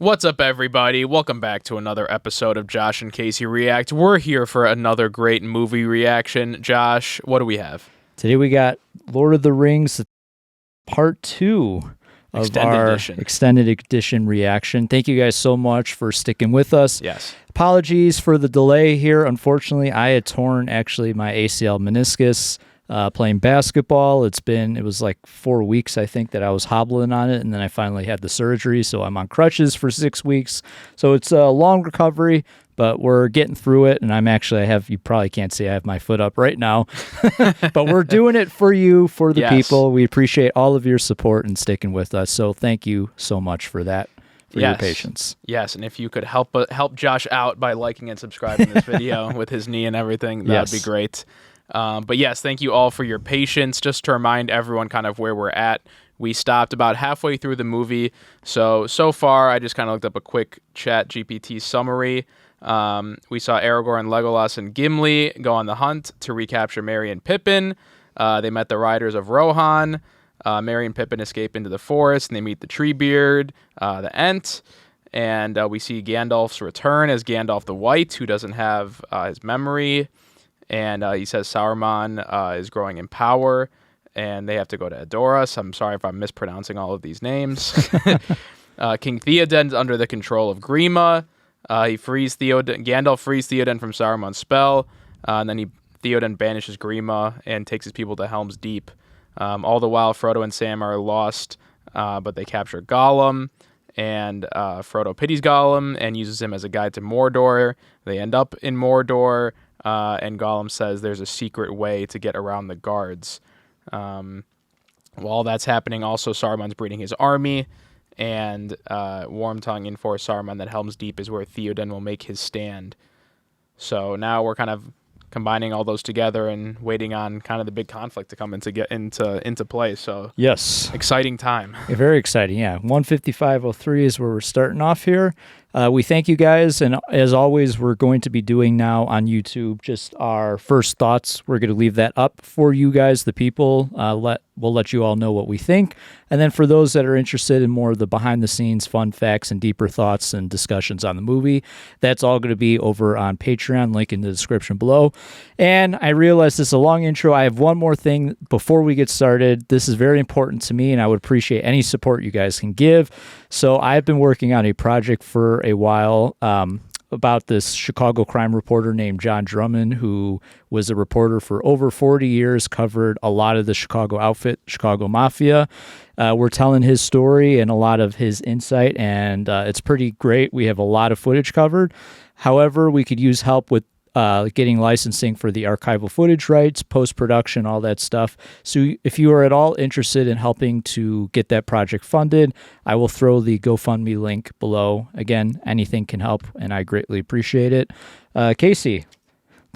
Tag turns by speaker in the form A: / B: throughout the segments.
A: What's up, everybody? Welcome back to another episode of Josh and Casey React. We're here for another great movie reaction. Josh, what do we have?
B: Today we got Lord of the Rings Part 2 of extended edition reaction. Thank you guys so much for sticking with us.
A: Yes.
B: Apologies for the delay here. Unfortunately, I had torn my ACL meniscus playing basketball. It was like 4 weeks, I think, that I was hobbling on it, and then I finally had the surgery, so I'm on crutches for 6 weeks. So it's a long recovery, but we're getting through it, and you probably can't see I have my foot up right now, but we're doing it for you, for the people. We appreciate all of your support and sticking with us, so thank you so much for that. For your patience.
A: Yes, and if you could help Josh out by liking and subscribing this video with his knee and everything, that would be great. But yes, thank you all for your patience. Just to remind everyone kind of where we're at, we stopped about halfway through the movie. So far, I just kind of looked up a quick chat GPT summary. We saw Aragorn, Legolas, and Gimli go on the hunt to recapture Merry and Pippin. They met the riders of Rohan. Merry and Pippin escape into the forest, and they meet the Treebeard, the Ent. And we see Gandalf's return as Gandalf the White, who doesn't have his memory. And he says Saruman is growing in power, and they have to go to Edoras. I'm sorry if I'm mispronouncing all of these names. King Theoden's under the control of Grima. Gandalf frees Theoden from Saruman's spell, and then Theoden banishes Grima and takes his people to Helm's Deep. All the while, Frodo and Sam are lost, but they capture Gollum, and Frodo pities Gollum and uses him as a guide to Mordor. They end up in Mordor. And Gollum says there's a secret way to get around the guards. While that's happening, also Saruman's breeding his army, and Wormtongue informs Saruman that Helm's Deep is where Theoden will make his stand. So now we're kind of combining all those together and waiting on kind of the big conflict to come into play. So
B: yes,
A: exciting time.
B: Very exciting. Yeah, 155.03 is where we're starting off here. We thank you guys, and as always, we're going to be doing now on YouTube just our first thoughts. We're going to leave that up for you guys, the people. We'll let you all know what we think. And then for those that are interested in more of the behind-the-scenes fun facts and deeper thoughts and discussions on the movie, that's all going to be over on Patreon, link in the description below. And I realize this is a long intro. I have one more thing before we get started. This is very important to me, and I would appreciate any support you guys can give. So I've been working on a project for a while about this Chicago crime reporter named John Drummond, who was a reporter for over 40 years, covered a lot of the Chicago outfit, Chicago Mafia. We're telling his story and a lot of his insight, and it's pretty great. We have a lot of footage covered. However, we could use help with getting licensing for the archival footage rights, post-production, all that stuff. So if you are at all interested in helping to get that project funded, I will throw the GoFundMe link below. Again, anything can help, and I greatly appreciate it. Casey,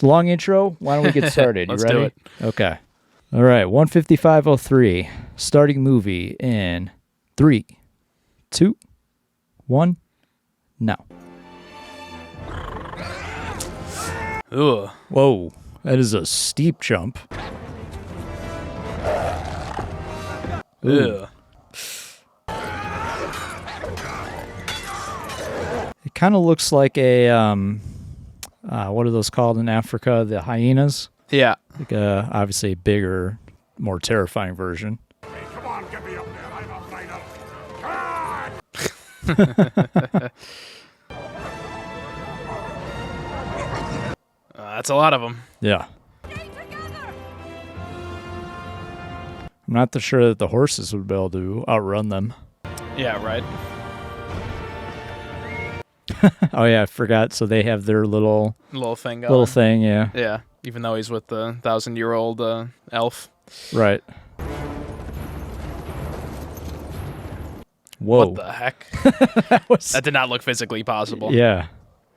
B: long intro. Why don't we get started?
A: Let's
B: you ready?
A: do it.
B: Okay. All right, 155.03. Starting movie in 3, 2, 1, now.
A: Ugh.
B: Whoa, that is a steep jump.
A: Ugh.
B: It kind of looks like a, what are those called in Africa? The hyenas?
A: Yeah.
B: Like obviously a bigger, more terrifying version.
C: Hey, come on, get me up there. I'm afraid of God.
A: That's a lot of them.
B: Yeah. I'm not sure that the horses would be able to outrun them.
A: Yeah, right.
B: Oh yeah, I forgot. So they have their little
A: thing going.
B: Little thing, yeah.
A: Yeah, even though he's with the 1,000-year-old elf.
B: Right. Whoa.
A: What the heck?
B: that
A: That did not look physically possible.
B: Yeah.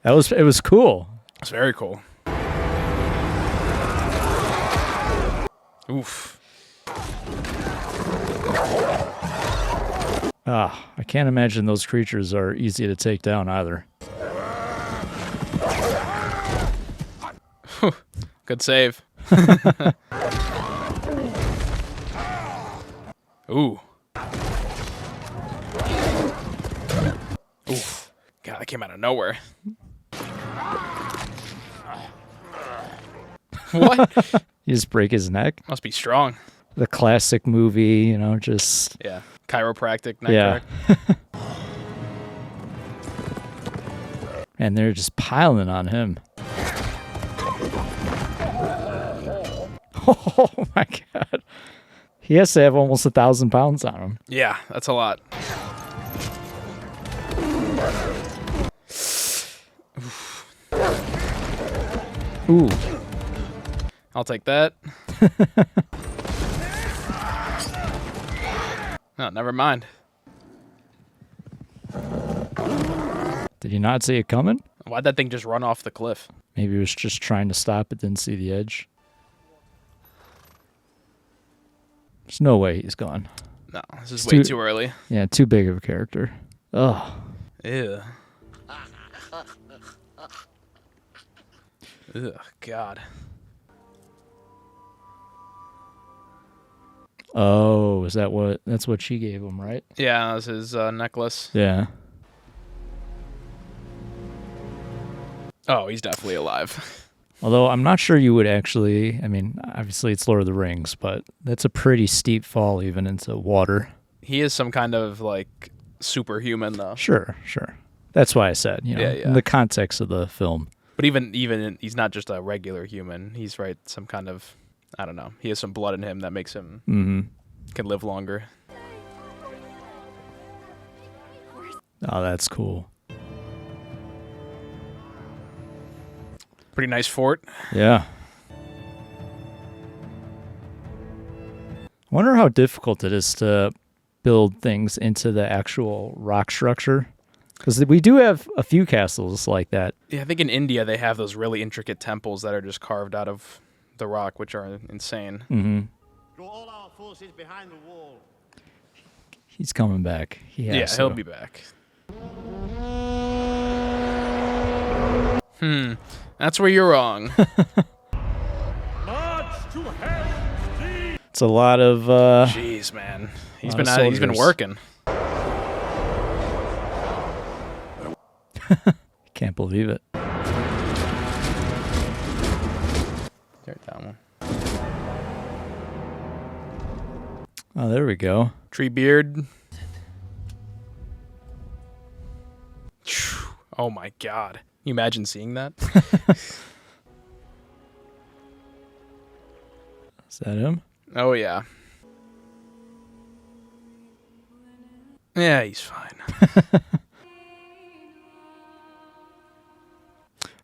B: It was cool.
A: It's very cool. Oof.
B: I can't imagine those creatures are easy to take down either.
A: Good save. Ooh. Oof. God, that came out of nowhere. What?
B: You just break his neck.
A: Must be strong.
B: The classic movie, you know, just...
A: Yeah. Chiropractic neck crack.
B: And they're just piling on him. Oh my god. He has to have almost 1,000 pounds on him.
A: Yeah, that's a lot.
B: Ooh.
A: I'll take that. No, never mind.
B: Did you not see it coming?
A: Why'd that thing just run off the cliff?
B: Maybe he was just trying to stop it, didn't see the edge. There's no way he's gone.
A: No, this is way too early.
B: Yeah, too big of a character. Ugh.
A: Ew. Ugh, God.
B: Oh, is that what? That's what she gave him, right?
A: Yeah, that was his necklace.
B: Yeah.
A: Oh, he's definitely alive.
B: Although I'm not sure you would actually, I mean, obviously it's Lord of the Rings, but that's a pretty steep fall even into water.
A: He is some kind of, like, superhuman, though.
B: Sure. That's why I said, you know, in the context of the film.
A: But even he's not just a regular human. He's some kind of, I don't know. He has some blood in him that makes him can live longer.
B: Oh, that's cool.
A: Pretty nice fort.
B: Yeah. I wonder how difficult it is to build things into the actual rock structure. Because we do have a few castles like that.
A: Yeah, I think in India they have those really intricate temples that are just carved out of the rock, which are insane.
B: Mm-hmm.
D: Draw all our forces behind the wall.
B: He's coming back.
A: He'll be back. That's where you're wrong.
C: March to Helm.
B: It's a lot of...
A: Jeez, man. He's
B: soldiers.
A: been working.
B: Can't believe it.
A: There's that one.
B: Oh, there we go.
A: Tree beard. Oh my God. Can you imagine seeing that?
B: Is that him?
A: Oh yeah. Yeah, he's fine.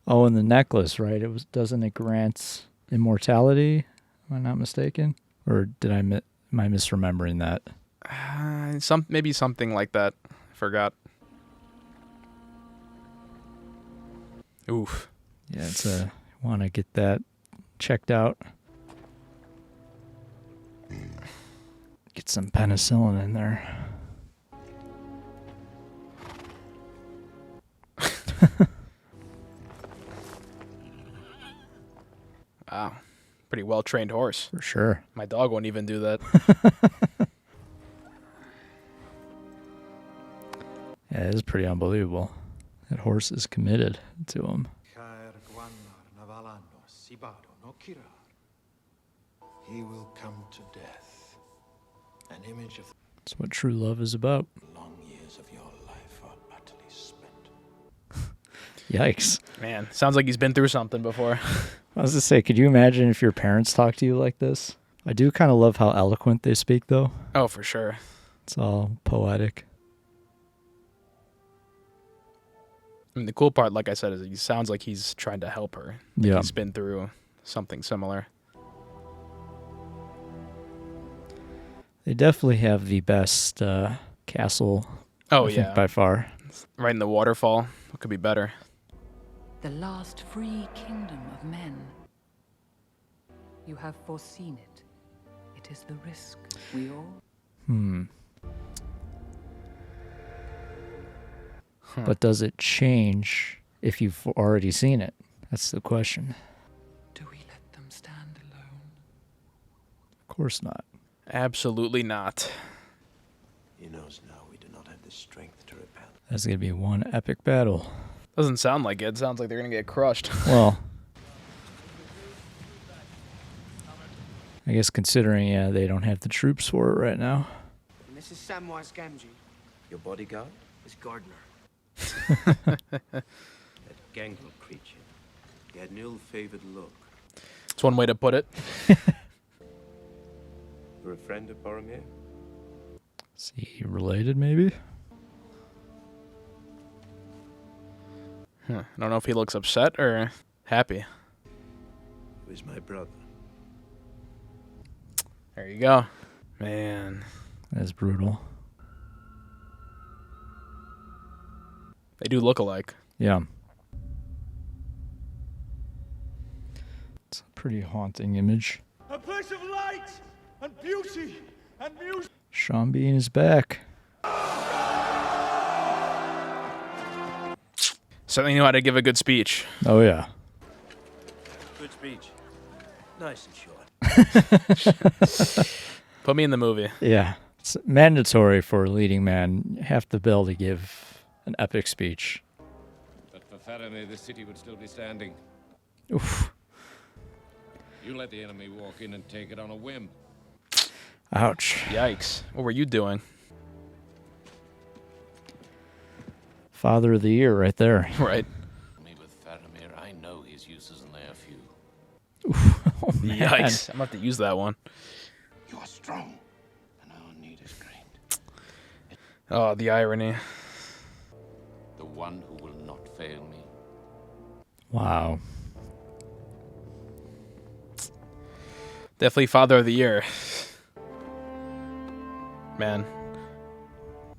B: Oh, and the necklace, right? Doesn't it grant immortality? Am I not mistaken? Or am I misremembering that?
A: Maybe something like that. I forgot. Oof.
B: Yeah, want to get that checked out. Get some penicillin in there.
A: Wow. Pretty well-trained horse.
B: For sure.
A: My dog won't even do that.
B: Yeah, it is pretty unbelievable. That horse is committed to him.
E: He will come to death. An image of
B: That's what true love is about.
E: long years of your life are utterly spent.
B: Yikes.
A: Man, sounds like he's been through something before.
B: I was going to say, could you imagine if your parents talked to you like this? I do kind of love how eloquent they speak, though.
A: Oh, for sure.
B: It's all poetic.
A: I mean, the cool part, like I said, is he sounds like he's trying to help her. Like
B: Yeah.
A: He's been through something similar.
B: They definitely have the best castle,
A: Oh,
B: I
A: yeah.
B: think, by far.
A: Right in the waterfall. What could be better?
F: The last free kingdom of men. You have foreseen it. It is the risk we all...
B: But does it change if you've already seen it? That's the question.
F: Do we let them stand alone?
B: Of course not.
A: Absolutely not.
E: He knows now we do not have the strength to repel.
B: That's going to be one epic battle.
A: Doesn't sound like it. Sounds like they're going to get crushed.
B: Well, I guess considering, yeah, they don't have the troops for it right now.
G: And this is Samwise Gamgee.
E: Your bodyguard?
G: His gardener.
E: That gangrel creature. He had an ill-favored look.
A: That's one way to put it.
E: You're a friend of Boromir?
B: Is he related, maybe?
A: I don't know if he looks upset or happy.
E: He was my brother.
A: There you go. Man.
B: That's brutal.
A: They do look alike.
B: Yeah. It's a pretty haunting image.
C: A place of light and beauty and music.
B: Sean Bean is back.
A: Certainly knew how to give a good speech.
B: Oh, yeah.
E: Good speech. Nice and short.
A: Put me in the movie.
B: Yeah. It's mandatory for a leading man. You have to be able to give an epic speech.
H: But for Faramir, the city would still be standing.
B: Oof.
H: You let the enemy walk in and take it on a whim.
B: Ouch.
A: Yikes. What were you doing?
B: Father of the year right there.
A: Right.
H: Me with Faramir, I know his uses and they are few.
B: Oh, man.
A: Yikes. I'm about to use that one.
H: You are strong, and our need is great.
A: Oh, the irony.
H: The one who will not fail me.
B: Wow.
A: Definitely Father of the Year. Man.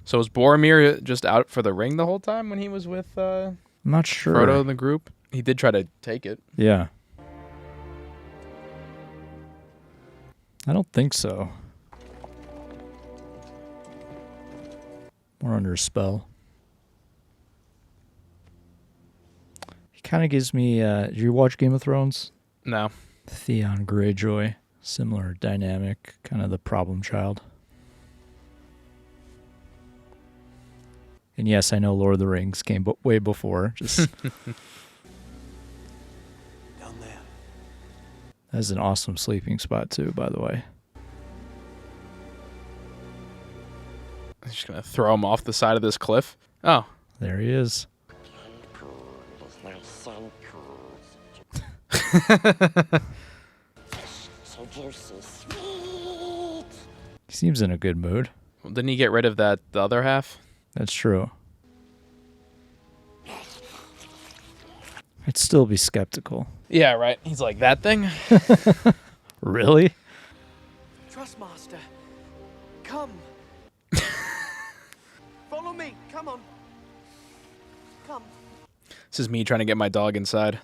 A: So was Boromir just out for the ring the whole time when he was with
B: I'm not sure.
A: Frodo in the group? He did try to take it.
B: Yeah. I don't think so. More under a spell. He kind of gives me... did you watch Game of Thrones?
A: No.
B: Theon Greyjoy. Similar dynamic. Kind of the problem child. And yes, I know Lord of the Rings came way before. Just
E: Down there.
B: That's an awesome sleeping spot too, by the way.
A: I'm just going to throw him off the side of this cliff. Oh.
B: There he is. He seems in a good mood.
A: Well, didn't he get rid of the other half?
B: That's true. I'd still be skeptical.
A: Yeah, right. He's like, that thing?
B: Really?
G: Trustmaster, come. Follow me. Come on. Come.
A: This is me trying to get my dog inside.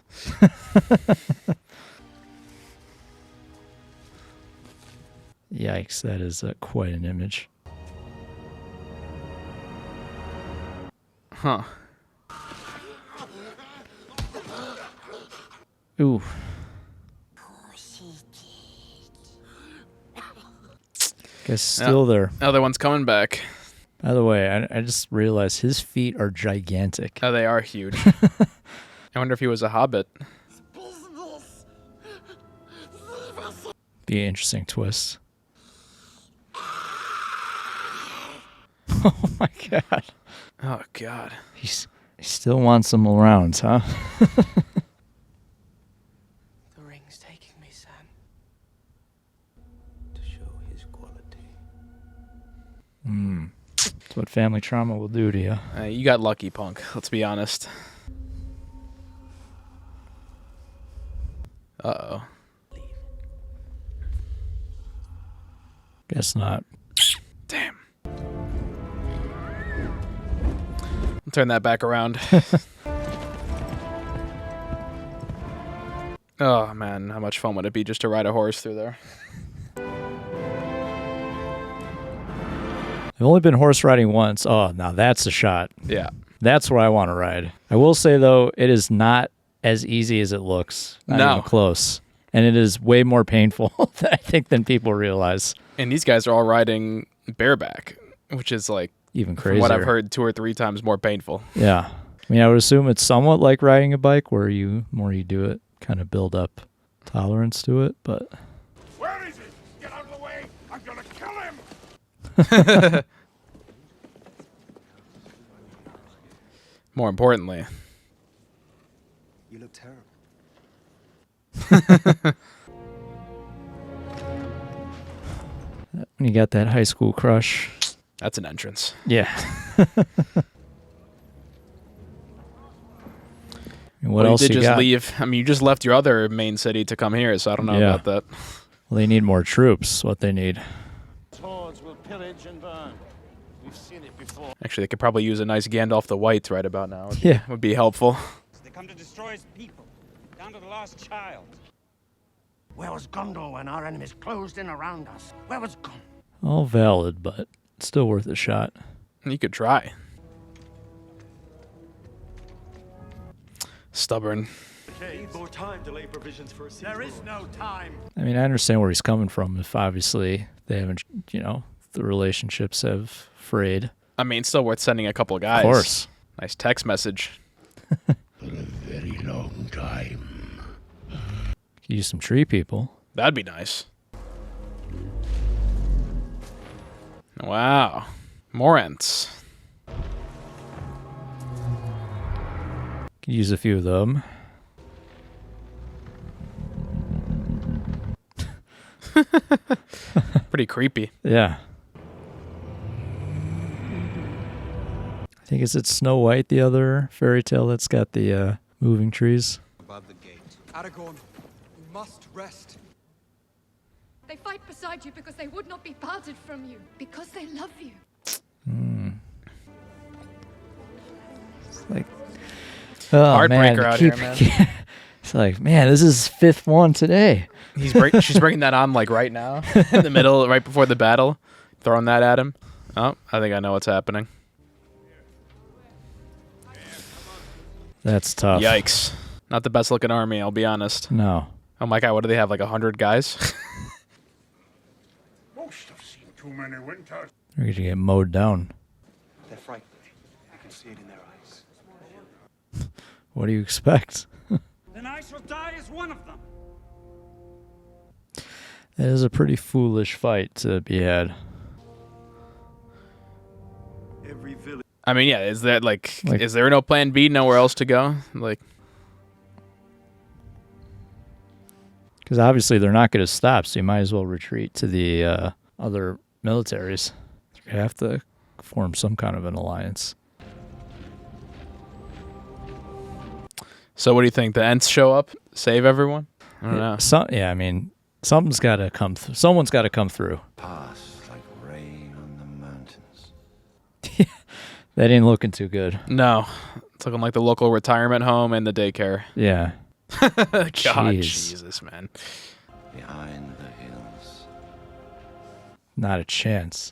B: Yikes, that is quite an image.
A: Huh.
B: Ooh. Guess still there.
A: Other one's coming back.
B: By the way, I just realized his feet are gigantic.
A: Oh, they are huge. I wonder if he was a hobbit.
B: Be an interesting twist. Oh my god.
A: Oh, God.
B: He still wants them around, huh?
G: The ring's taking me, Sam.
E: To show his quality.
B: That's what family trauma will do to you.
A: You got lucky, punk. Let's be honest. Uh-oh.
B: Guess not.
A: Damn. I'll turn that back around. Oh, man. How much fun would it be just to ride a horse through there?
B: I've only been horse riding once. Oh, now that's a shot.
A: Yeah.
B: That's where I want to ride. I will say, though, it is not as easy as it looks. Not
A: No.
B: even close. And it is way more painful, I think, than people realize.
A: And these guys are all riding bareback, which is like
B: even crazier.
A: From what I've heard, 2 or 3 times more painful.
B: Yeah. I mean, I would assume it's somewhat like riding a bike where more you do it, kind of build up tolerance to it, but...
C: Where is he? Get out of the way! I'm gonna kill him!
A: More importantly.
G: You look terrible.
B: When you got that high school crush.
A: That's an entrance.
B: Yeah. And what
A: Well,
B: else
A: you did
B: you
A: just
B: got?
A: leave. I mean, you just left your other main city to come here, so I don't know about that.
B: Well, they need more troops, what they need.
D: Hordes will pillage and burn. We've seen it before.
A: Actually, they could probably use a nice Gandalf the White right about now.
B: Yeah.
A: Would be helpful.
I: They come to destroy his people, down to the last child.
D: Where was Gondor when our enemies closed in around us? Where was Gondor?
B: All valid, but still worth a shot.
A: You could try. Stubborn.
G: Need more time to lay provisions for a siege.
D: There is no time.
B: I mean, I understand where he's coming from if obviously they haven't, the relationships have frayed.
A: I mean, still worth sending a couple guys.
B: Of course.
A: Nice text message.
C: For a very long time.
B: Could use some tree people.
A: That'd be nice. Wow. More Ents.
B: Could use a few of them.
A: Pretty creepy.
B: Yeah. I think it's Snow White, the other fairy tale that's got the moving trees.
G: Above the gate. Aragorn, you must rest.
J: They fight beside you because they would not be parted from you, because they love you.
B: It's like, oh man,
A: Heartbreaker out here, man.
B: It's like, man, this is 5th one today.
A: She's breaking that on like right now, in the middle, right before the battle, throwing that at him. Oh, I think I know what's happening.
B: That's tough.
A: Yikes! Not the best looking army, I'll be honest.
B: No.
A: Oh my god, what do they have? Like 100 guys?
C: Most have seen too many winters.
B: They're going to get mowed down.
G: They're frightened. I can see it in their eyes.
B: What do you expect?
I: Then I shall die as one of them.
B: That is a pretty foolish fight to be had.
G: Every village.
A: I mean, yeah, is there is there no plan B, nowhere else to go?
B: Because obviously they're not going to stop, so you might as well retreat to the other militaries. You have to form some kind of an alliance.
A: So what do you think? The Ents show up, save everyone? I don't know.
B: I mean, something's got to come through. Someone's got to come through.
E: Pass like rain on the mountains.
B: That ain't looking too good.
A: No, it's looking like the local retirement home and the daycare.
B: Yeah.
A: God,
B: Jeez.
A: Jesus, man.
E: Behind the hills.
B: Not a chance.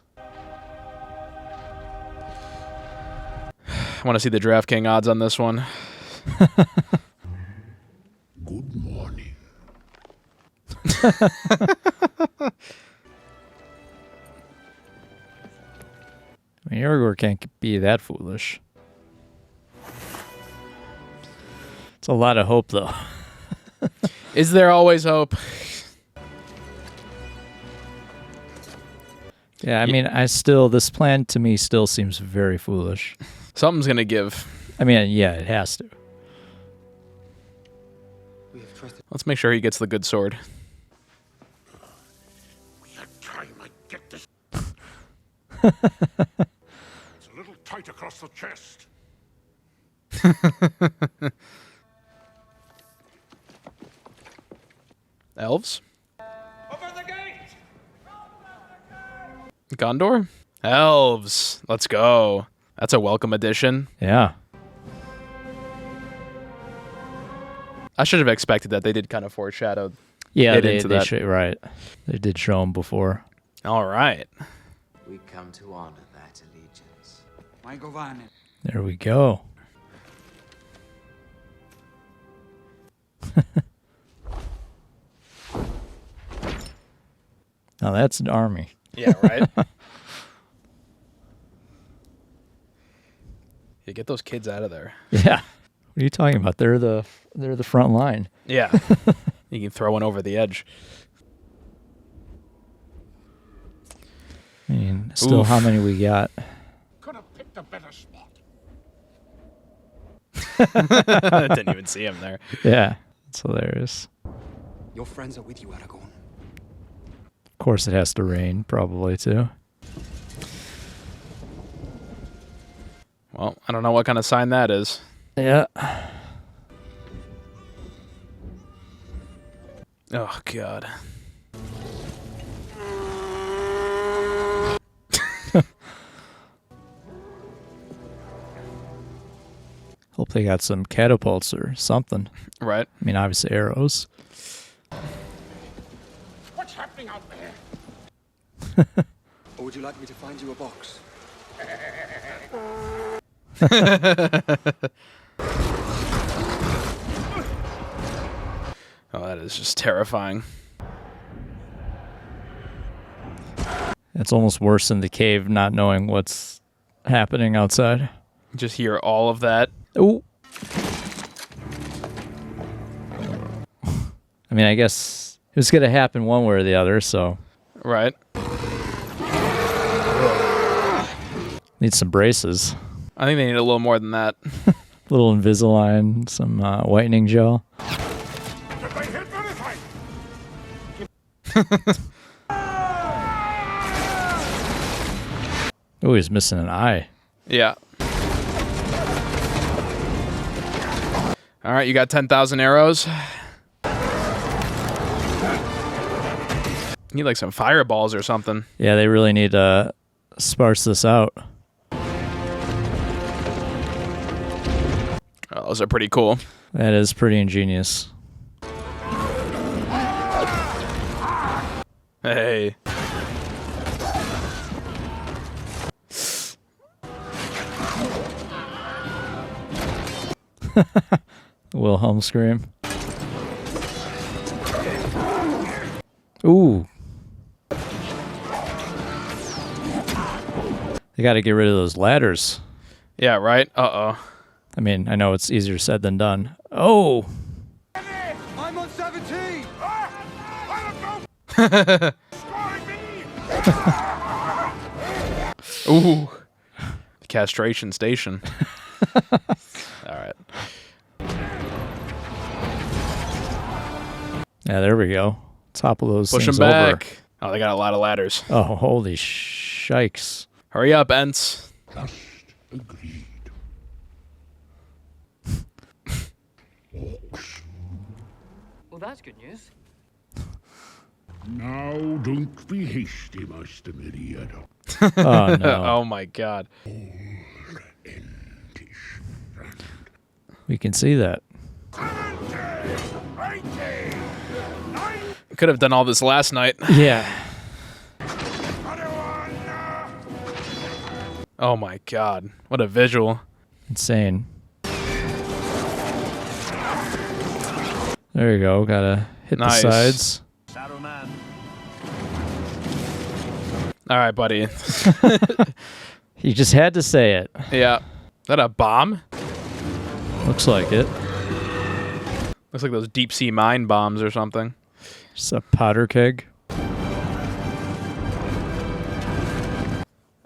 A: I want to see the DraftKings odds on this one.
C: Good morning.
B: I mean, Aragorn can't be that foolish. It's a lot of hope, though.
A: Is there always hope?
B: Yeah, I mean, this plan to me still seems very foolish.
A: Something's going to give.
B: I mean, yeah, it has to.
A: Let's make sure he gets the good sword.
C: That time I get this. It's a little tight across the chest.
A: Elves?
I: Open the gate!
A: Gondor? Elves. Let's go. That's a welcome addition.
B: Yeah.
A: I should have expected that. They did kind of foreshadow.
B: Yeah,
A: Get
B: they
A: into that.
B: right. They did show him before.
A: All right.
K: We come to honor that allegiance.
I: My Govane.
B: There we go. Now that's an army.
A: Yeah, right? Yeah, get those kids out of there.
B: Yeah. What are you talking about? They're the front line.
A: Yeah. You can throw one over the edge.
B: I mean, still, how many we got?
C: Could have picked a better spot.
A: Didn't even see him there.
B: Yeah, it's hilarious.
L: Your friends are with you, Aragorn.
B: Of course, it has to rain, probably too.
A: Well, I don't know what kind of sign that is.
B: Yeah.
A: Oh, God.
B: Hope they got some catapults or something.
A: Right.
B: I mean, obviously arrows.
C: What's happening out there?
L: Or would you like me to find you a box?
A: Oh, that is just terrifying.
B: It's almost worse than the cave not knowing what's happening outside.
A: Just hear all of that.
B: Oh. I mean, I guess it was going to happen one way or the other, so.
A: Right.
B: Need some braces.
A: I think they need a little more than that.
B: A little Invisalign, some whitening gel.
C: Did they hit anything?
B: Oh, he's missing an eye.
A: Yeah. All right, you got 10,000 arrows. You need like some fireballs or something.
B: Yeah, they really need to sparse this out.
A: Oh, those are pretty cool.
B: That is pretty ingenious.
A: Hey.
B: Wilhelm scream. Ooh. They got to get rid of those ladders.
A: Yeah, right? Uh-oh.
B: I mean, I know it's easier said than done. Oh!
L: I'm on 17!
A: Ooh. The castration station. All right.
B: Yeah, there we go. Top of those
A: Push them
B: things
A: back.
B: over.
A: Oh, they got a lot of ladders.
B: Oh, holy shikes.
A: Hurry up, Ents.
C: Just agreed.
M: Well, that's good news.
C: Now, don't be hasty, Master Meriadoc.
B: Oh, no.
A: Oh, my God.
B: We can see that.
A: Could have done all this last night.
B: Yeah.
A: Oh, my God. What a visual.
B: Insane. There you go. Gotta hit
A: Nice.
B: the sides.
D: Saruman.
A: All right, buddy.
B: You just had to say it.
A: Yeah. Is that a bomb?
B: Looks like it.
A: Looks like those deep sea mine bombs or something.
B: Just a powder keg.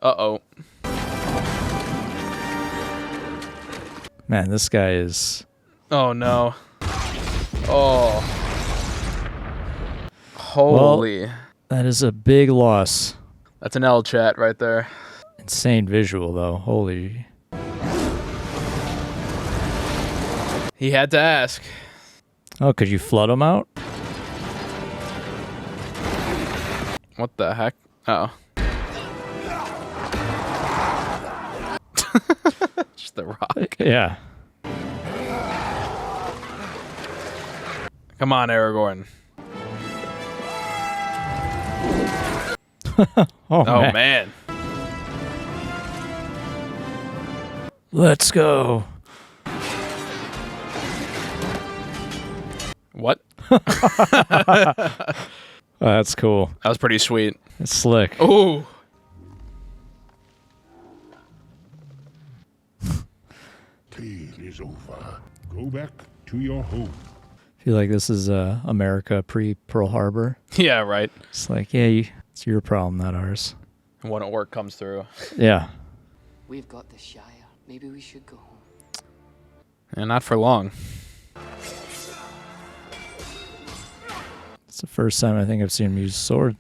A: Uh-oh.
B: Man, this guy is...
A: Oh, no. Oh. Holy.
B: Well, that is a big loss.
A: That's an L chat right there.
B: Insane visual, though. Holy...
A: He had to ask.
B: Oh, could you flood him out?
A: What the heck? Uh-oh. Just the rock.
B: Yeah.
A: Come on, Aragorn.
B: Oh,
A: man.
B: Let's go.
A: What?
B: Oh, that's cool.
A: That was pretty sweet.
B: It's slick.
A: Ooh.
C: tale is over. Go back to your home.
B: I feel like this is America pre-Pearl Harbor.
A: Yeah, right.
B: It's like, yeah, it's your problem, not ours.
A: And when orc comes through.
B: Yeah.
M: We've got the Shire. Maybe we should go home.
A: And not for long.
B: It's the first time I think I've seen him use a sword.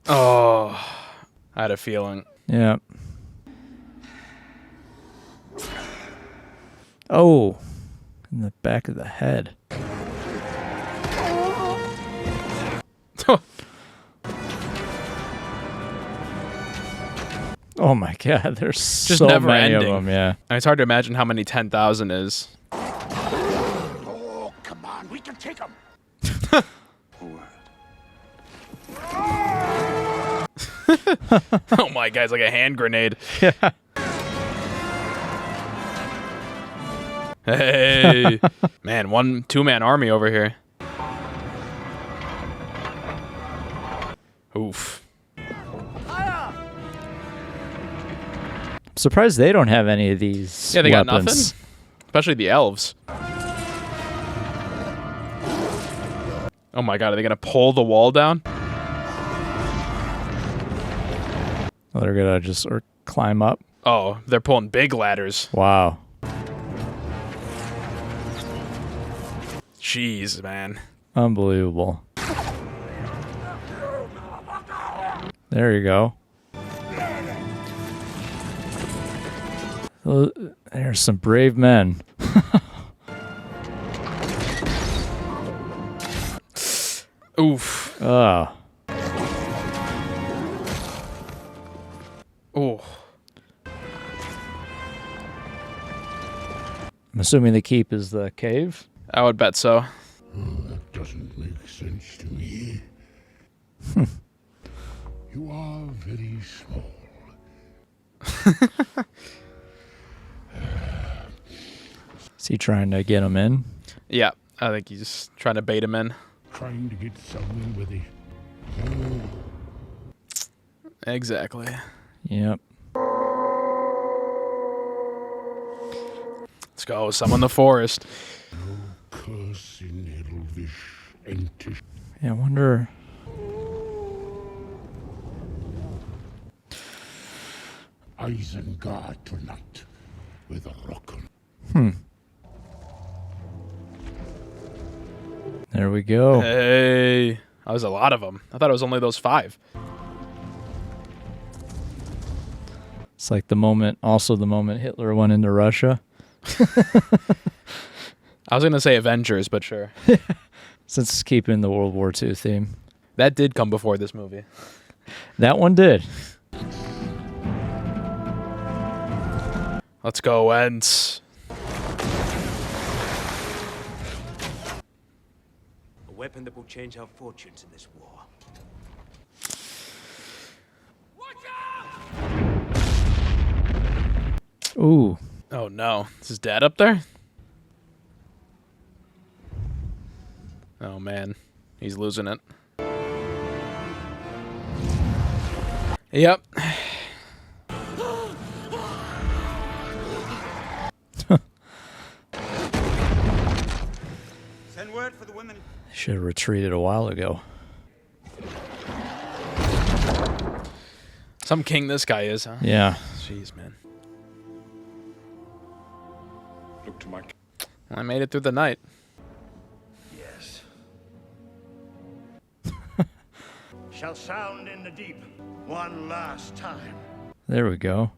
A: Oh, I had a feeling.
B: Yeah. Oh, in the back of the head. Oh my God, there's
A: just
B: so
A: never
B: many
A: ending.
B: of them. Yeah.
A: And it's hard to imagine how many 10,000 is.
C: Oh, come on, we can take them.
A: Oh my God, it's like a hand grenade.
B: Yeah.
A: Hey, man, 2-man army over here. Oof.
B: I'm surprised they don't have any of these.
A: Yeah, they got
B: weapons.
A: nothing. Especially the elves. Oh my God, are they gonna pull the wall down?
B: Oh, they're gonna just climb up.
A: Oh, they're pulling big ladders.
B: Wow.
A: Jeez, man.
B: Unbelievable. There you go. Well, there's some brave men.
A: Oof.
B: Oh.
A: Oh.
B: I'm assuming the keep is the cave.
A: I would bet so.
C: Oh, that doesn't make sense to me. You are very small.
B: Is he trying to get him in?
A: Yeah, I think he's trying to bait him in.
C: Trying to get somewhere with it.
A: Exactly.
B: Yep.
A: Let's go. Summon the forest.
C: No curse in Elvish entish.
B: Yeah, I wonder.
C: Isengard tonight with a rock.
B: There we go.
A: Hey. That was a lot of them. I thought it was only those 5.
B: It's like the moment Hitler went into Russia.
A: I was going to say Avengers, but sure.
B: Since it's keeping the World War II theme.
A: That did come before this movie.
B: That one did.
A: Let's go, Ents.
N: A weapon that will change our fortunes in this war.
B: Ooh.
A: Oh, no. Is his dad up there? Oh, man. He's losing it. Yep.
I: Send word for the women.
B: Should have retreated a while ago.
A: Some king this guy is, huh?
B: Yeah.
A: Jeez, man.
C: Look to my...
A: I made it through the night.
C: Yes.
D: Shall sound in the deep one last time.
B: There we go.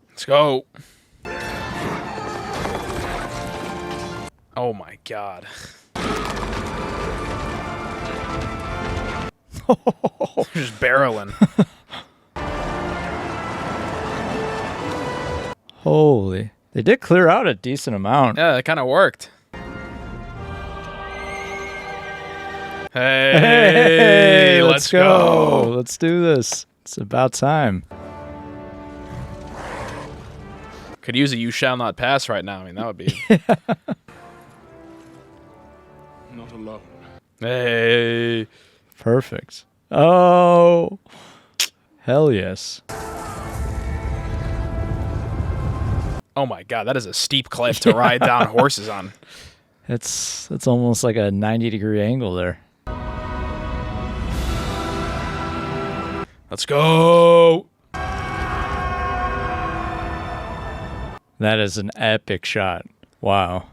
A: Let's go. Oh my God. Just barreling.
B: Holy. They did clear out a decent amount.
A: Yeah, that kind of worked. Hey,
B: Hey,
A: let's go.
B: Let's do this. It's about time.
A: Could use a "You shall not pass" right now. I mean, that would be.
C: not alone.
A: Hey.
B: Perfect. Oh, hell yes.
A: Oh my god, that is a steep cliff to ride down horses on.
B: It's almost like a 90-degree angle there.
A: Let's go.
B: That is an epic shot. Wow.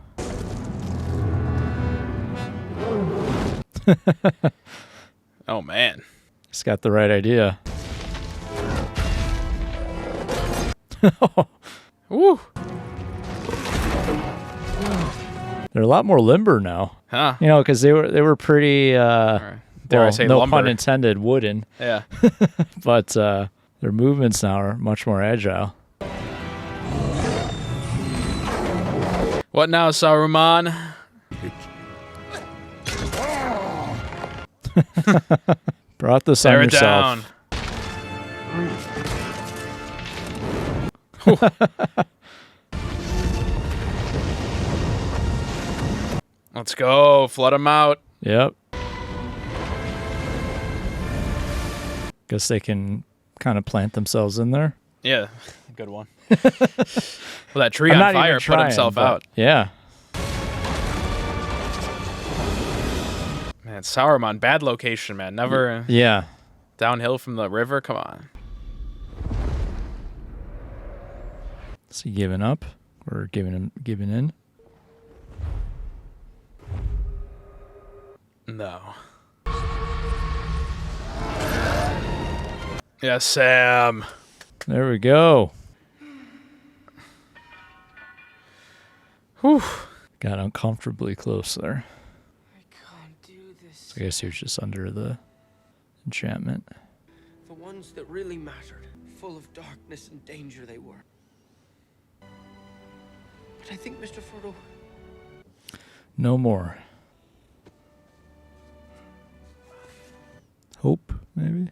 A: Oh man.
B: He's got the right idea.
A: Woo.
B: They're a lot more limber now.
A: Huh.
B: You know, because they were pretty
A: Dare I
B: well,
A: say
B: no
A: lumber.
B: pun intended, wooden.
A: Yeah.
B: But their movements now are much more agile.
A: What now, Saruman?
B: Brought this on
A: Tear it
B: yourself.
A: down. Let's go. Flood them out.
B: Yep. Guess they can kind of plant themselves in there.
A: Yeah. Good one. Well, that tree
B: I'm
A: on
B: not even
A: fire put
B: trying,
A: himself
B: but
A: out.
B: Yeah.
A: Man, Sauron, bad location, man. Never
B: Yeah.
A: downhill from the river. Come on.
B: Is he giving up or giving in?
A: No. Yes, Sam.
B: There we go.
A: Whew.
B: Got uncomfortably close there.
M: I can't do this.
B: I guess he was just under the enchantment.
G: The ones that really mattered. Full of darkness and danger they were. But I think, Mr. Frodo,
B: No more. Hope, maybe?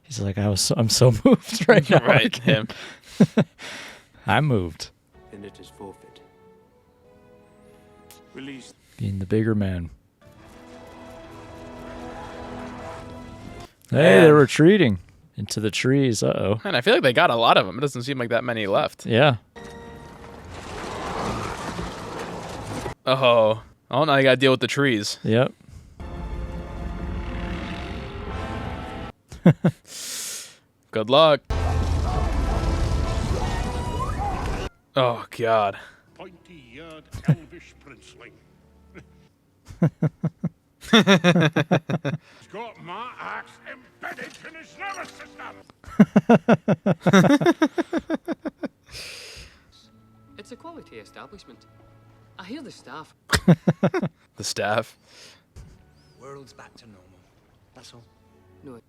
B: He's like, I'm so moved right now.
A: Right, him.
B: I'm moved.
N: Then it is forfeit.
C: Release.
B: Being the bigger man. Hey, they're retreating into the trees. Uh-oh.
A: Man, I feel like they got a lot of them. It doesn't seem like that many left.
B: Yeah.
A: Oh. Oh, now you gotta deal with the trees.
B: Yep.
A: Good luck. Oh, God.
C: Pointy-eared elvish princeling. He's got my axe embedded in his nervous system.
M: It's a quality establishment. I hear the staff.
A: The staff.
D: World's back to normal. That's all.
M: No.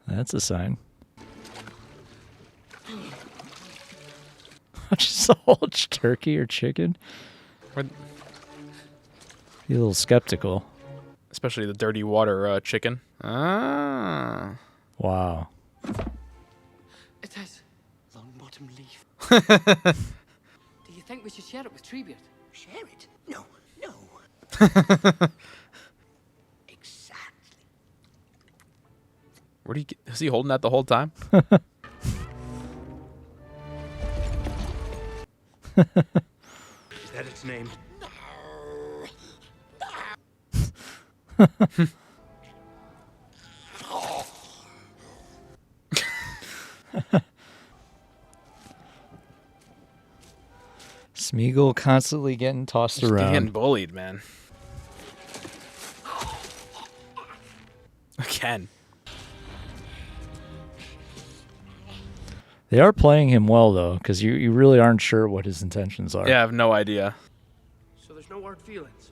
B: That's a sign. Just a whole turkey or chicken?
A: Be
B: a little skeptical.
A: Especially the dirty water chicken. Ah.
B: Wow.
M: It has long-bottom leaf. Do you think we should share it with Treebeard?
D: Share it? No, no. Exactly.
A: Where do you get? Is he holding that the whole time?
N: Is that its name?
B: Smeagol constantly getting tossed
A: Just
B: around.
A: getting bullied, man. Again.
B: They are playing him well, though, because you really aren't sure what his intentions are.
A: Yeah, I have no idea.
G: So there's no hard feelings.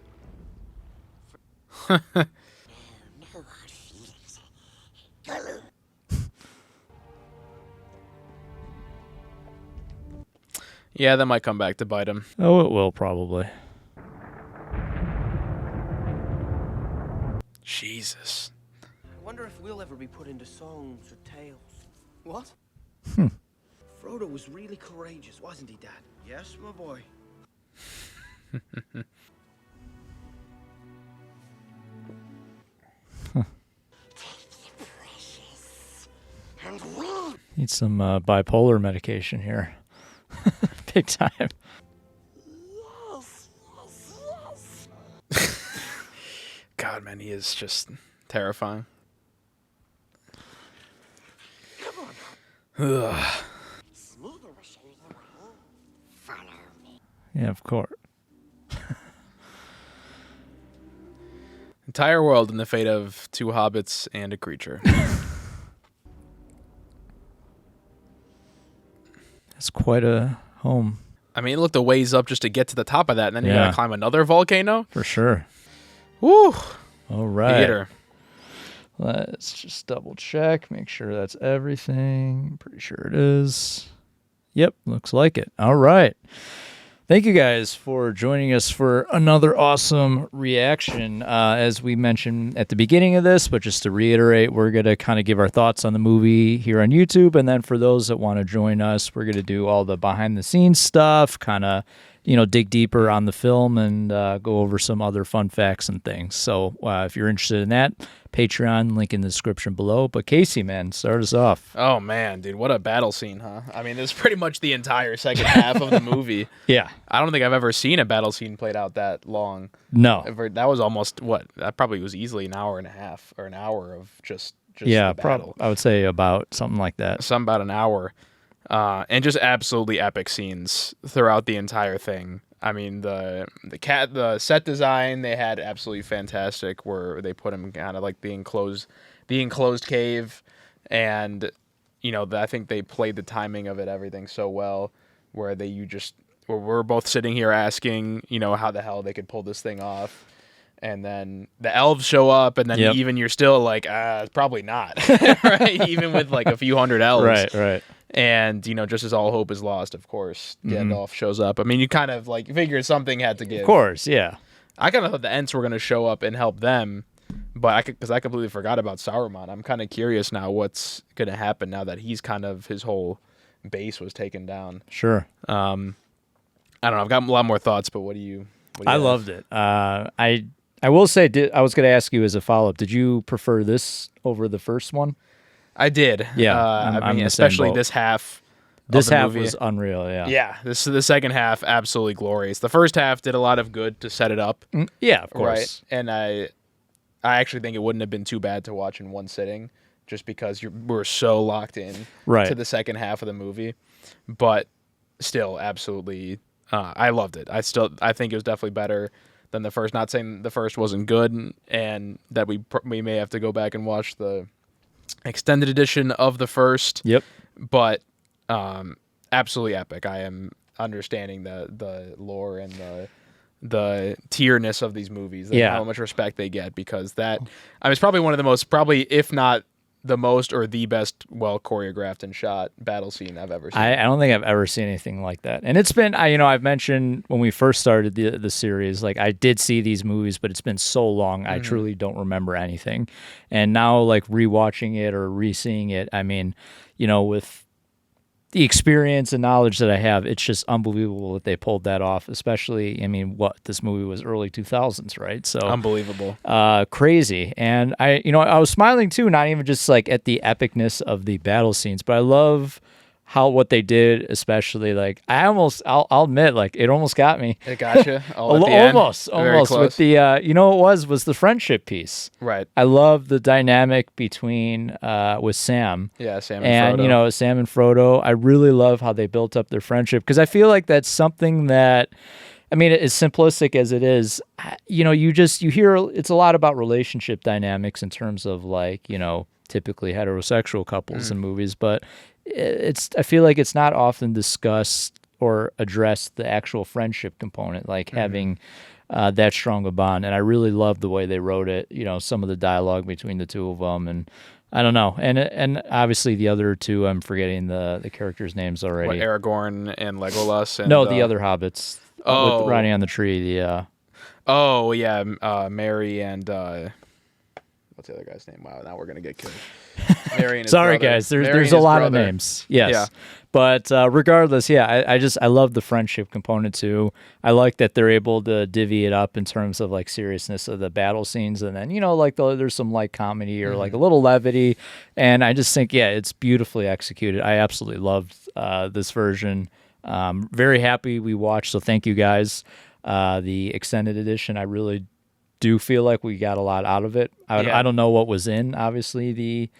D: No hard feelings. Gollum.
A: Yeah, that might come back to bite him.
B: Oh, it will probably.
A: Jesus.
G: I wonder if we'll ever be put into songs or tales.
M: What?
G: Frodo was really courageous, wasn't he, Dad? Yes, my boy.
B: Need some bipolar medication here. Big time.
A: God, man, he is just terrifying. Ugh.
B: Yeah, of course.
A: Entire world in the fate of 2 hobbits and a creature.
B: It's quite a home.
A: I mean, it looked a ways up just to get to the top of that, and then you gotta climb another volcano?
B: For sure.
A: Woo!
B: All right.
A: Theater.
B: Let's just double check, make sure that's everything. Pretty sure it is. Yep, looks like it. All right. Thank you guys for joining us for another awesome reaction. As we mentioned at the beginning of this, but just to reiterate, we're going to kind of give our thoughts on the movie here on YouTube. And then for those that want to join us, we're going to do all the behind the scenes stuff, kind of, dig deeper on the film and go over some other fun facts and things. So if you're interested in that, Patreon, link in the description below. But Casey, man, start us off.
A: Oh, man, dude, what a battle scene, huh? I mean, this is pretty much the entire second half of the movie.
B: Yeah.
A: I don't think I've ever seen a battle scene played out that long.
B: No.
A: That was almost, that probably was easily an hour and a half or an hour of just
B: yeah,
A: the battle.
B: I would say about something like that.
A: Something about an hour. And just absolutely epic scenes throughout the entire thing. I mean, the set design they had absolutely fantastic, where they put him kind of like the enclosed cave, and I think they played the timing of everything so well, where we're both sitting here asking, how the hell they could pull this thing off, and then the elves show up, and then even you're still like, probably not, right? Even with like a few hundred elves,
B: right.
A: And, just as all hope is lost, of course, Gandalf shows up. I mean, you kind of, like, figured something had to give.
B: Of course, yeah.
A: I kind of thought the Ents were going to show up and help them, but because I completely forgot about Saruman. I'm kind of curious now what's going to happen now that he's kind of, his whole base was taken down.
B: Sure.
A: I don't know. I've got a lot more thoughts, but what do you
B: I
A: have?
B: loved it. I will say, I was going to ask you as a follow-up, did you prefer this over the first one?
A: I did.
B: Yeah,
A: I mean, especially this half.
B: This half
A: movie
B: was unreal. Yeah.
A: Yeah. The second half absolutely glorious. The first half did a lot of good to set it up.
B: Yeah, of course.
A: Right. And I actually think it wouldn't have been too bad to watch in one sitting, just because we're so locked in to the second half of the movie. But still, absolutely, I loved it. I think it was definitely better than the first. Not saying the first wasn't good, and that we may have to go back and watch the extended edition of the first.
B: Yep.
A: But absolutely epic. I am understanding the lore and the tierness of these movies. How much respect they get, because it's probably one of the most, if not the most or the best well choreographed and shot battle scene I've ever seen.
B: I don't think I've ever seen anything like that. And it's been, I've mentioned when we first started the series, like I did see these movies, but it's been so long, I truly don't remember anything. And now, like rewatching it or re-seeing it, I mean, with the experience and knowledge that I have, it's just unbelievable that they pulled that off. Especially, this movie was early 2000s, right? So
A: unbelievable,
B: crazy. And I was smiling too, not even just like at the epicness of the battle scenes, but I love what they did, especially like I'll admit, like it almost got me.
A: It got you
B: almost with the it was the friendship piece.
A: Right.
B: I love the dynamic between with Sam.
A: Yeah, Sam and
B: Frodo. Sam and Frodo. I really love how they built up their friendship, because I feel like that's something that, as simplistic as it is, you hear it's a lot about relationship dynamics in terms of like, typically heterosexual couples in movies, but I feel like it's not often discussed or addressed, the actual friendship component, like having that strong a bond. And I really love the way they wrote it, some of the dialogue between the two of them, and I don't know. And obviously the other two, I'm forgetting the characters' names already.
A: Aragorn and Legolas? And,
B: no, the other hobbits. With riding on the tree.
A: Mary and what's the other guy's name? Wow, now we're gonna get killed. Merry and his
B: Sorry,
A: brother.
B: guys.
A: Merry and
B: There's a
A: his
B: lot of
A: brother.
B: names. Yes.
A: Yeah.
B: But regardless, yeah, I love the friendship component too. I like that they're able to divvy it up in terms of like seriousness of the battle scenes, and then like there's some light comedy or like a little levity, and I just think it's beautifully executed. I absolutely loved this version. Very happy we watched. So thank you guys. The extended edition, I really do feel like we got a lot out of it. I don't know what was in obviously the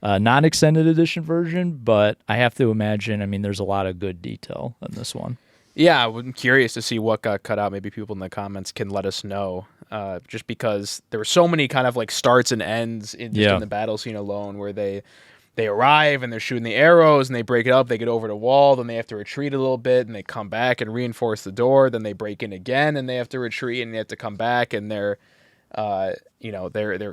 B: non-extended edition version, but I have to imagine, I mean, there's a lot of good detail in this one.
A: Yeah, I'm curious to see what got cut out. Maybe people in the comments can let us know, just because there were so many kind of like starts and ends in the battle scene alone, where they arrive and they're shooting the arrows and they break it up, they get over the wall, then they have to retreat a little bit and they come back and reinforce the door, then they break in again and they have to retreat and they have to come back, and they're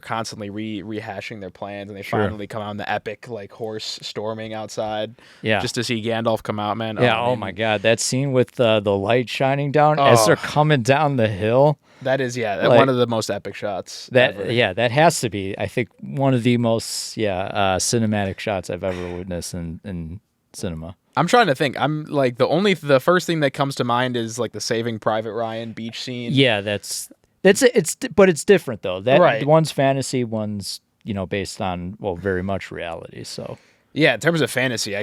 A: constantly rehashing their plans, and they finally come out in the epic like horse storming outside just to see Gandalf come out, man.
B: Oh my god, that scene with the light shining down as they're coming down the hill.
A: That is one of the most epic shots ever.
B: That has to be, I think, one of the most cinematic shots I've ever witnessed in cinema.
A: I'm trying to think. I'm like the first thing that comes to mind is like the Saving Private Ryan beach scene.
B: Yeah, but it's different though. That one's fantasy, one's based on very much reality. So
A: yeah, in terms of fantasy,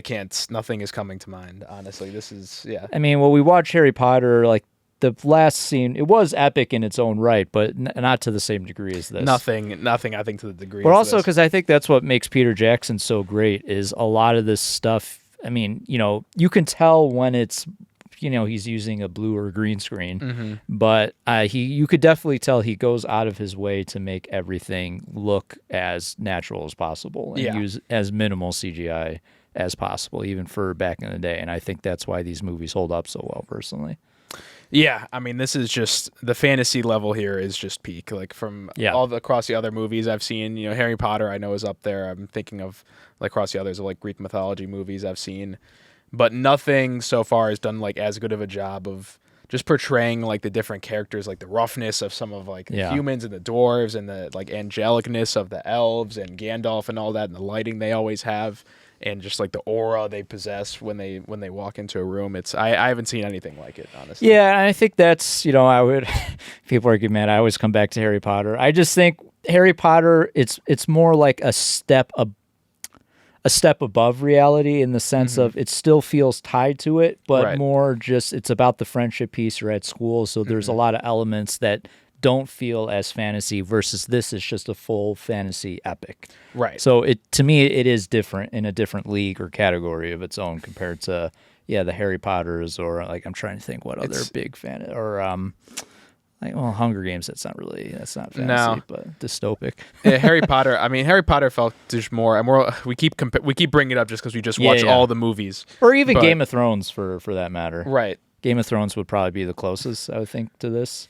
A: nothing is coming to mind. Honestly, this is
B: I mean, we watch Harry Potter, like the last scene, it was epic in its own right, but not to the same degree as this.
A: Nothing. I think to the degree.
B: But also because I think that's what makes Peter Jackson so great is a lot of this stuff. I mean, you can tell when it's. He's using a blue or green screen, but you could definitely tell he goes out of his way to make everything look as natural as possible and use as minimal CGI as possible, even for back in the day. And I think that's why these movies hold up so well, personally.
A: Yeah, I mean, this is just the fantasy level here is just peak. Like from across the other movies I've seen, Harry Potter I know is up there. I'm thinking of like across the others of like Greek mythology movies I've seen. But nothing so far has done like as good of a job of just portraying like the different characters, like the roughness of some of like the humans and the dwarves, and the like angelicness of the elves and Gandalf and all that, and the lighting they always have, and just like the aura they possess when they walk into a room. I haven't seen anything like it, honestly.
B: Yeah, and I think that's I would people are getting mad. I always come back to Harry Potter. I just think Harry Potter it's more like a step above reality in the sense of it still feels tied to it, but more just it's about the friendship piece. You're at school, so there's a lot of elements that don't feel as fantasy versus this is just a full fantasy epic.
A: Right.
B: So to me, it is different in a different league or category of its own compared to the Harry Potters, or like I'm trying to think what other big fan or Hunger Games. That's not fantasy, but dystopic.
A: Yeah, Harry Potter. I mean, Harry Potter felt just more. We keep bringing it up just because we just watch all the movies,
B: or even Game of Thrones for that matter.
A: Right.
B: Game of Thrones would probably be the closest, I would think, to this.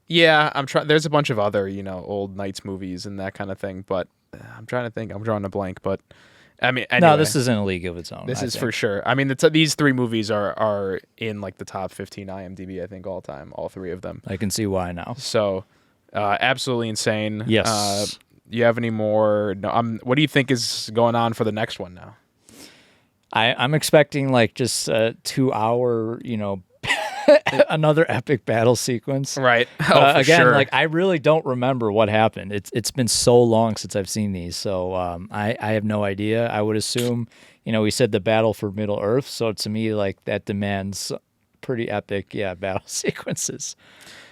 A: Yeah, I'm trying. There's a bunch of other old Knights movies and that kind of thing, but I'm trying to think. I'm drawing a blank, but. I mean, anyway,
B: no, this is in a league of its own.
A: This is for sure. I mean, these three movies are in like the top 15 IMDb, I think, all time. All three of them.
B: I can see why now.
A: So, absolutely insane.
B: Yes.
A: You have any more? No. What do you think is going on for the next one now?
B: I'm expecting like just a 2-hour, another epic battle sequence.
A: Right.
B: Again,
A: sure.
B: like I really don't remember what happened. It's been so long since I've seen these, so I have no idea. I would assume, we said the battle for Middle Earth, so to me, like that demands pretty epic, battle sequences.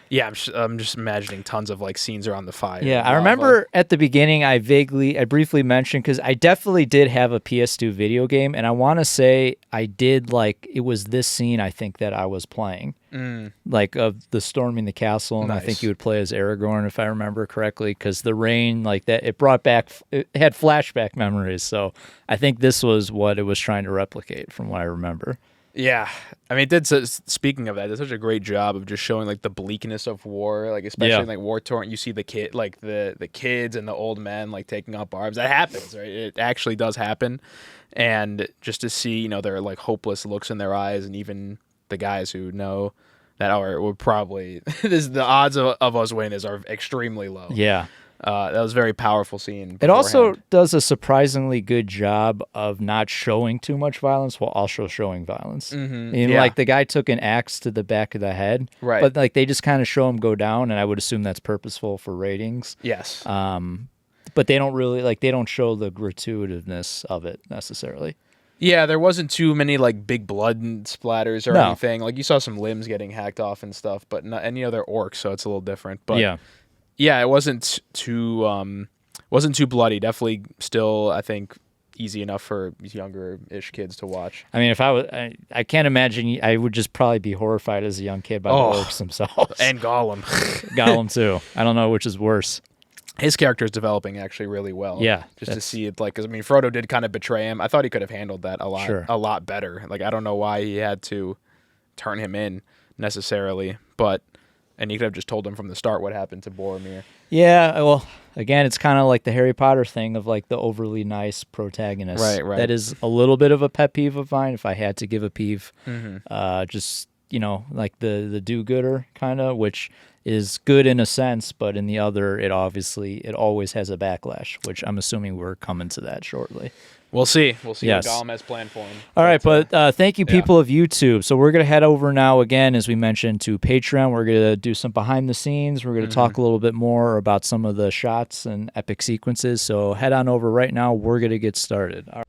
A: Yeah, I'm just imagining tons of like scenes around the fire.
B: Yeah, I remember at the beginning I briefly mentioned, because I definitely did have a PS2 video game, and I want to say I did, like, it was this scene I think that I was playing, like of the storming the castle, and nice. I think you would play as Aragorn if I remember correctly, because the rain, like that, it had flashback memories, so I think this was what it was trying to replicate from what I remember.
A: Yeah, I mean, it did. Speaking of that, it did such a great job of just showing like the bleakness of war, like especially in, like War Torrent. You see the kids and the old men like taking up arms. That happens, right? It actually does happen, and just to see their like hopeless looks in their eyes, and even the guys who know that would probably the odds of us winning this are extremely low.
B: Yeah.
A: That was a very powerful scene.
B: It also does a surprisingly good job of not showing too much violence while also showing violence. Like the guy took an axe to the back of the head,
A: right?
B: But like they just kind of show him go down, and I would assume that's purposeful for ratings.
A: Yes.
B: But they don't really they don't show the gratuitousness of it necessarily.
A: Yeah, there wasn't too many like big blood splatters or anything. Like you saw some limbs getting hacked off and stuff, but not any other orcs, so it's a little different. But yeah, it wasn't too bloody. Definitely still, I think, easy enough for younger-ish kids to watch.
B: I mean, if I can't imagine, I would just probably be horrified as a young kid by the orcs themselves.
A: And Gollum.
B: Gollum too. I don't know which is worse.
A: His character is developing actually really well.
B: Yeah.
A: Just to see it, like, 'cause, I mean, Frodo did kind of betray him. I thought he could have handled that a lot better. Like, I don't know why he had to turn him in necessarily, and he could have just told him from the start what happened to Boromir.
B: Yeah, well, again, it's kind of like the Harry Potter thing of like the overly nice protagonist.
A: Right.
B: That is a little bit of a pet peeve of mine. If I had to give a peeve, just like the do-gooder kind of, which is good in a sense, but in the other, it always has a backlash, which I'm assuming we're coming to that shortly.
A: We'll see. We'll see what Gollum has planned for him.
B: All right, but thank you, people of YouTube. So we're going to head over now, again, as we mentioned, to Patreon. We're going to do some behind the scenes. We're going to talk a little bit more about some of the shots and epic sequences. So head on over right now. We're going to get started. All right.